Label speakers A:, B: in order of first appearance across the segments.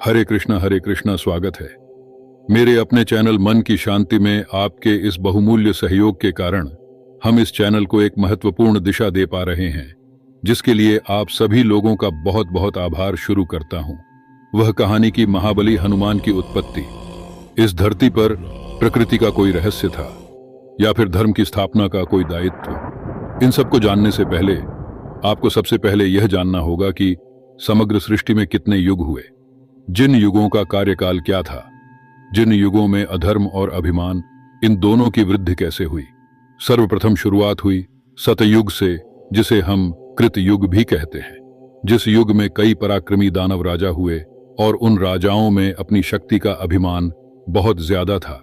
A: हरे कृष्णा स्वागत है। मेरे अपने चैनल मन की शांति में आपके इस बहुमूल्य सहयोग के कारण हम इस चैनल को एक महत्वपूर्ण दिशा दे पा रहे हैं, जिसके लिए आप सभी लोगों का बहुत बहुत आभार शुरू करता हूं। वह कहानी की महाबली हनुमान की उत्पत्ति। इस धरती पर प्रकृति का कोई रहस्य था या फिर धर्म की स्थापना का कोई दायित्व। इन सबको जानने से पहले आपको सबसे पहले यह जानना होगा कि समग्र सृष्टि में कितने युग हुए, जिन युगों का कार्यकाल क्या था, जिन युगों में अधर्म और अभिमान इन दोनों की वृद्धि कैसे हुई। सर्वप्रथम शुरुआत हुई सतयुग से, जिसे हम कृत युग भी कहते हैं, जिस युग में कई पराक्रमी दानव राजा हुए और उन राजाओं में अपनी शक्ति का अभिमान बहुत ज्यादा था।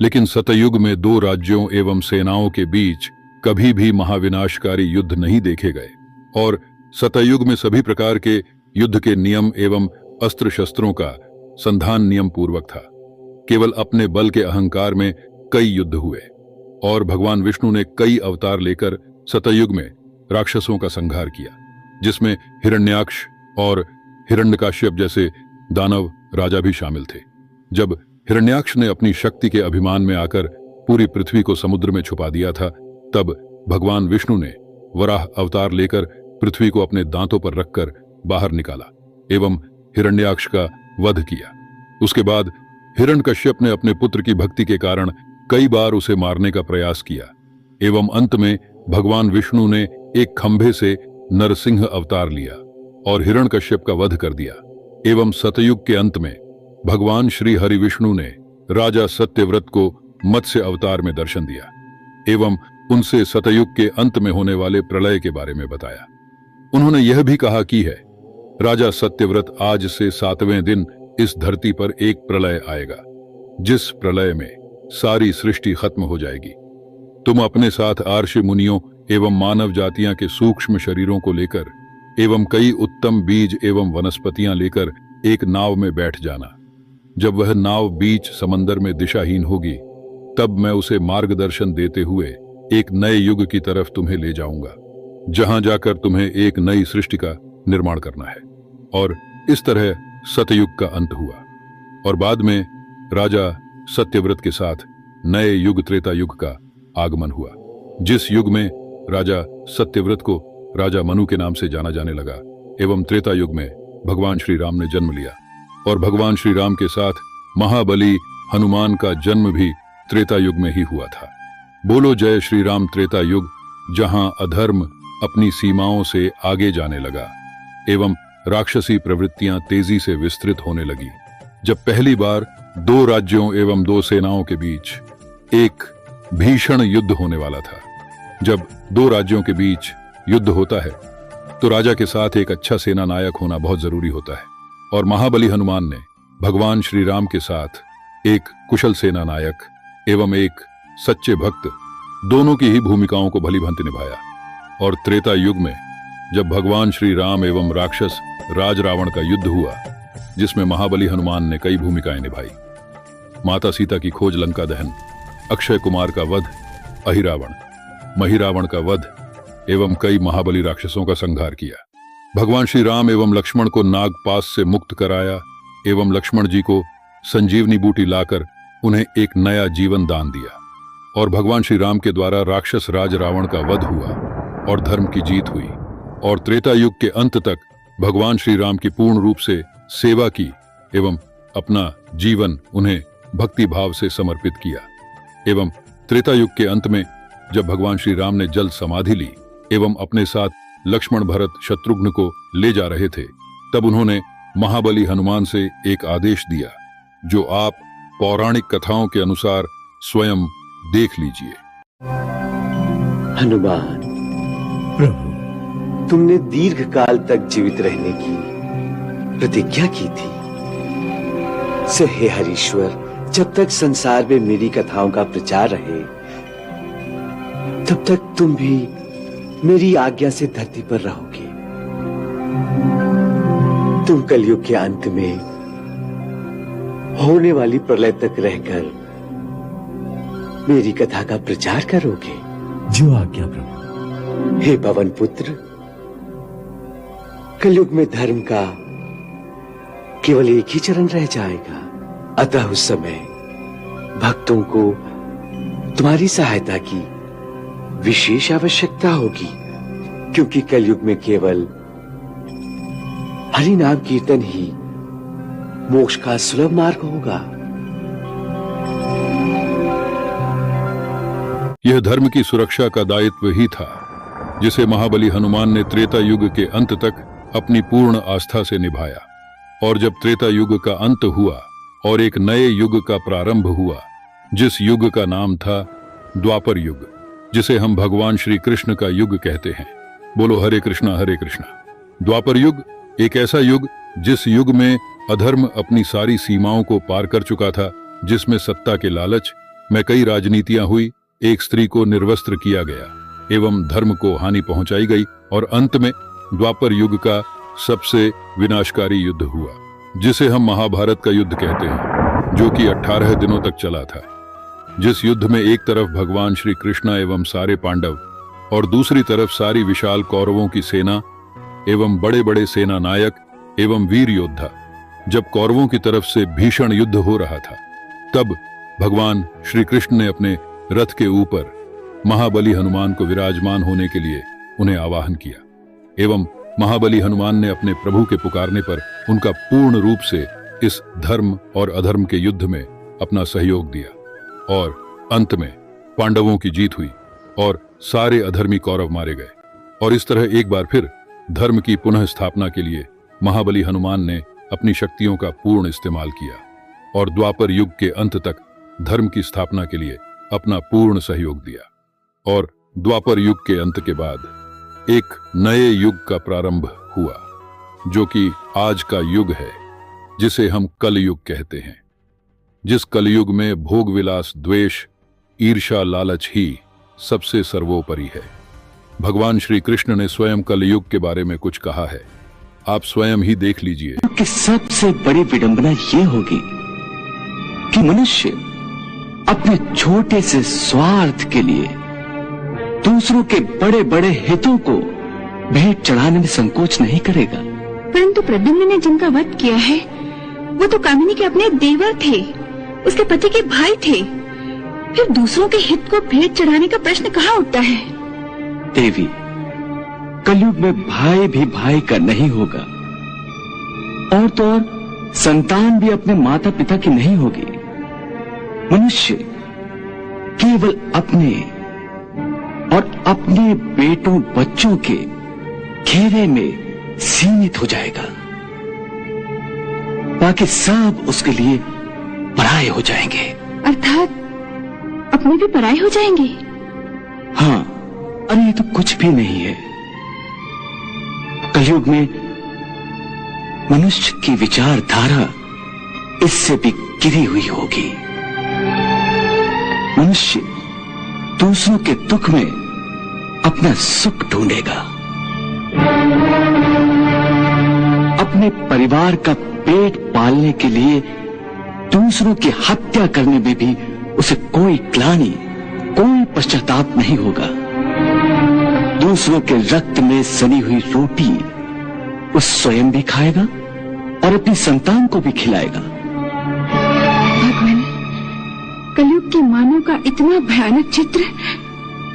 A: लेकिन सतयुग में दो राज्यों एवं सेनाओं के बीच कभी भी महाविनाशकारी युद्ध नहीं देखे गए और सतयुग में सभी प्रकार के युद्ध के नियम एवं अस्त्र शस्त्रों का संधान नियम पूर्वक था। केवल अपने बल के अहंकार में कई युद्ध हुए और भगवान विष्णु ने कई अवतार लेकर सतयुग में राक्षसों का संहार किया, जिसमें हिरण्याक्ष और हिरण्यकाश्यप जैसे दानव राजा भी शामिल थे। जब हिरण्याक्ष ने अपनी शक्ति के अभिमान में आकर पूरी पृथ्वी को समुद्र में छुपा दिया था, तब भगवान विष्णु ने वराह अवतार लेकर पृथ्वी को अपने दांतों पर रखकर बाहर निकाला एवं हिरण्याक्ष का वध किया। उसके बाद हिरण्यकश्यप ने अपने पुत्र की भक्ति के कारण कई बार उसे मारने का प्रयास किया एवं अंत में भगवान विष्णु ने एक खंभे से नरसिंह अवतार लिया और हिरण्यकश्यप का वध कर दिया। एवं सतयुग के अंत में भगवान श्री हरि विष्णु ने राजा सत्यव्रत को मत्स्य अवतार में दर्शन दिया एवं उनसे सतयुग के अंत में होने वाले प्रलय के बारे में बताया। उन्होंने यह भी कहा कि है राजा सत्यव्रत आज से 7वें दिन इस धरती पर एक प्रलय आएगा, जिस प्रलय में सारी सृष्टि खत्म हो जाएगी। तुम अपने साथ आर्षि मुनियों एवं मानव जातियां के सूक्ष्म शरीरों को लेकर एवं कई उत्तम बीज एवं वनस्पतियां लेकर एक नाव में बैठ जाना। जब वह नाव बीच समंदर में दिशाहीन होगी, तब मैं उसे मार्गदर्शन देते हुए एक नए युग की तरफ तुम्हें ले जाऊंगा, जहां जाकर तुम्हें एक नई सृष्टि का निर्माण करना है। और इस तरह सतयुग का अंत हुआ और बाद में राजा सत्यव्रत के साथ नए युग त्रेता युग का आगमन हुआ, जिस युग में राजा सत्यव्रत को राजा मनु के नाम से जाना जाने लगा एवं त्रेता युग में भगवान श्री राम ने जन्म लिया और भगवान श्री राम के साथ महाबली हनुमान का जन्म भी त्रेता युग में ही हुआ था। बोलो जय श्री राम। त्रेता युग, जहां अधर्म अपनी सीमाओं से आगे जाने लगा एवं राक्षसी प्रवृत्तियां तेजी से विस्तृत होने लगी। जब पहली बार दो राज्यों एवं दो सेनाओं के बीच एक भीषण युद्ध होने वाला था। जब दो राज्यों के बीच युद्ध होता है तो राजा के साथ एक अच्छा सेना नायक होना बहुत जरूरी होता है और महाबली हनुमान ने भगवान श्री राम के साथ एक कुशल सेना नायक एवं एक सच्चे भक्त दोनों की ही भूमिकाओं को भली भांति निभाया। और त्रेता युग में जब भगवान श्री राम एवं राक्षस राज रावण का युद्ध हुआ, जिसमें महाबली हनुमान ने कई भूमिकाएं निभाई। माता सीता की खोज, लंका दहन, अक्षय कुमार का वध, अहिरावण, महिरावण का वध एवं कई महाबली राक्षसों का संहार किया। भगवान श्री राम एवं लक्ष्मण को नागपाश से मुक्त कराया एवं लक्ष्मण जी को संजीवनी बूटी लाकर उन्हें एक नया जीवन दान दिया और भगवान श्री राम के द्वारा राक्षस राज रावण का वध हुआ और धर्म की जीत हुई। और त्रेता युग के अंत तक भगवान श्री राम की पूर्ण रूप से सेवा की एवं अपना जीवन उन्हें भक्ति भाव से समर्पित किया। एवं त्रेता युग के अंत में जब भगवान श्री राम ने जल समाधि ली एवं अपने साथ लक्ष्मण भरत शत्रुघ्न को ले जा रहे थे, तब उन्होंने महाबली हनुमान से एक आदेश दिया, जो आप पौराणिक कथाओं के अनुसार स्वयं देख लीजिए।
B: हनुमान
C: प्रभु,
B: तुमने दीर्घ काल तक जीवित रहने की प्रतिज्ञा की थी। सो हे हरीश्वर, जब तक संसार में मेरी कथाओं का प्रचार रहे, तब तक तुम भी मेरी आज्ञा से धरती पर रहोगे। तुम कलयुग के अंत में होने वाली प्रलय तक रहकर मेरी कथा का प्रचार करोगे।
C: जो आज्ञा प्रभु।
B: हे पवन पुत्र, कलयुग में धर्म का केवल एक ही चरण रह जाएगा। अतः उस समय भक्तों को तुम्हारी सहायता की विशेष आवश्यकता होगी, क्योंकि कलयुग में केवल हरि नाम कीर्तन ही मोक्ष का सुलभ मार्ग होगा।
A: यह धर्म की सुरक्षा का दायित्व ही था जिसे महाबली हनुमान ने त्रेता युग के अंत तक अपनी पूर्ण आस्था से निभाया। और जब त्रेता युग का अंत हुआ और एक नए युग का प्रारंभ हुआ, जिस युग का नाम था द्वापर युग, जिसे हम भगवान श्री कृष्ण का युग कहते हैं। बोलो हरे कृष्णा हरे कृष्णा। द्वापर युग एक ऐसा युग जिस युग में अधर्म अपनी सारी सीमाओं को पार कर चुका था, जिसमें सत्ता के लालच में कई राजनीतियां हुई, एक स्त्री को निर्वस्त्र किया गया एवं धर्म को हानि पहुंचाई गई, और अंत में द्वापर युग का सबसे विनाशकारी युद्ध हुआ, जिसे हम महाभारत का युद्ध कहते हैं, जो कि 18 दिनों तक चला था। जिस युद्ध में एक तरफ भगवान श्री कृष्ण एवं सारे पांडव और दूसरी तरफ सारी विशाल कौरवों की सेना एवं बड़े बड़े सेना नायक एवं वीर योद्धा, जब कौरवों की तरफ से भीषण युद्ध हो रहा था, तब भगवान श्री कृष्ण ने अपने रथ के ऊपर महाबली हनुमान को विराजमान होने के लिए उन्हें आवाहन किया एवं महाबली हनुमान ने अपने प्रभु के पुकारने पर उनका पूर्ण रूप से इस धर्म और अधर्म के युद्ध में अपना सहयोग दिया, और अंत में पांडवों की जीत हुई और सारे अधर्मी कौरव मारे गए। और इस तरह एक बार फिर धर्म की पुनः स्थापना के लिए महाबली हनुमान ने अपनी शक्तियों का पूर्ण इस्तेमाल किया और द्वापर युग के अंत तक धर्म की स्थापना के लिए अपना पूर्ण सहयोग दिया। और द्वापर युग के अंत के बाद एक नए युग का प्रारंभ हुआ, जो कि आज का युग है, जिसे हम कलयुग कहते हैं। जिस कलयुग में भोग विलास, द्वेष, ईर्ष्या, लालच ही सबसे सर्वोपरि है। भगवान श्री कृष्ण ने स्वयं कलयुग के बारे में कुछ कहा है, आप स्वयं ही देख लीजिए।
B: कि सबसे बड़ी विडंबना ये होगी कि मनुष्य अपने छोटे से स्वार्थ के लिए दूसरों के बड़े बड़े हितों को भेंट चढ़ाने में संकोच नहीं करेगा।
D: परंतु प्रद्युम्न ने जिनका वध किया है वो तो कामिनी के अपने देवर थे, उसके पति के भाई थे। फिर दूसरों के हित को भेंट चढ़ाने का प्रश्न कहाँ उठता है?
B: देवी, कलयुग में भाई भी भाई का नहीं होगा, और तो और संतान भी अपने माता पिता की नहीं होगी। मनुष्य केवल अपने और अपने बेटों बच्चों के घेरे में सीमित हो जाएगा, बाकी सब उसके लिए पराये हो जाएंगे।
D: अर्थात अपने भी पराये हो जाएंगे?
B: हाँ, अरे ये तो कुछ भी नहीं है। कलयुग में मनुष्य की विचारधारा इससे भी गिरी हुई होगी। मनुष्य दूसरों के दुख में अपना सुख ढूंढेगा, अपने परिवार का पेट पालने के लिए दूसरों की हत्या करने में भी उसे कोई ग्लानि, कोई पश्चाताप नहीं होगा। दूसरों के रक्त में सनी हुई रोटी वो स्वयं भी खाएगा और अपनी संतान को भी खिलाएगा।
D: भगवान, कलयुग की मानव का इतना भयानक चित्र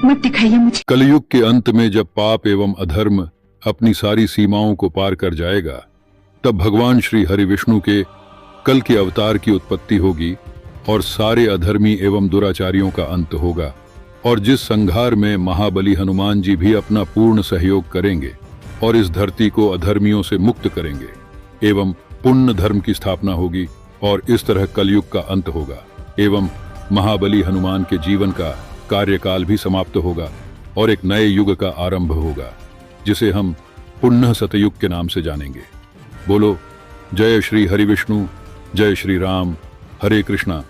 D: मत दिखाइए मुझे।
A: कलयुग के अंत में जब पाप एवं अधर्म अपनी सारी सीमाओं को पार कर जाएगा, तब भगवान श्री हरि विष्णु के कल के अवतार की उत्पत्ति होगी और सारे अधर्मी एवं दुराचारियों का अंत होगा। और जिस संघार में महाबली हनुमान जी भी अपना पूर्ण सहयोग करेंगे और इस धरती को अधर्मियों से मुक्त करेंगे एवं पुण्य धर्म की स्थापना होगी, और इस तरह कलयुग का अंत होगा एवं महाबली हनुमान के जीवन का कार्यकाल भी समाप्त होगा और एक नए युग का आरंभ होगा, जिसे हम पुण्य सतयुग के नाम से जानेंगे। बोलो जय श्री हरि विष्णु, जय श्री राम, हरे कृष्णा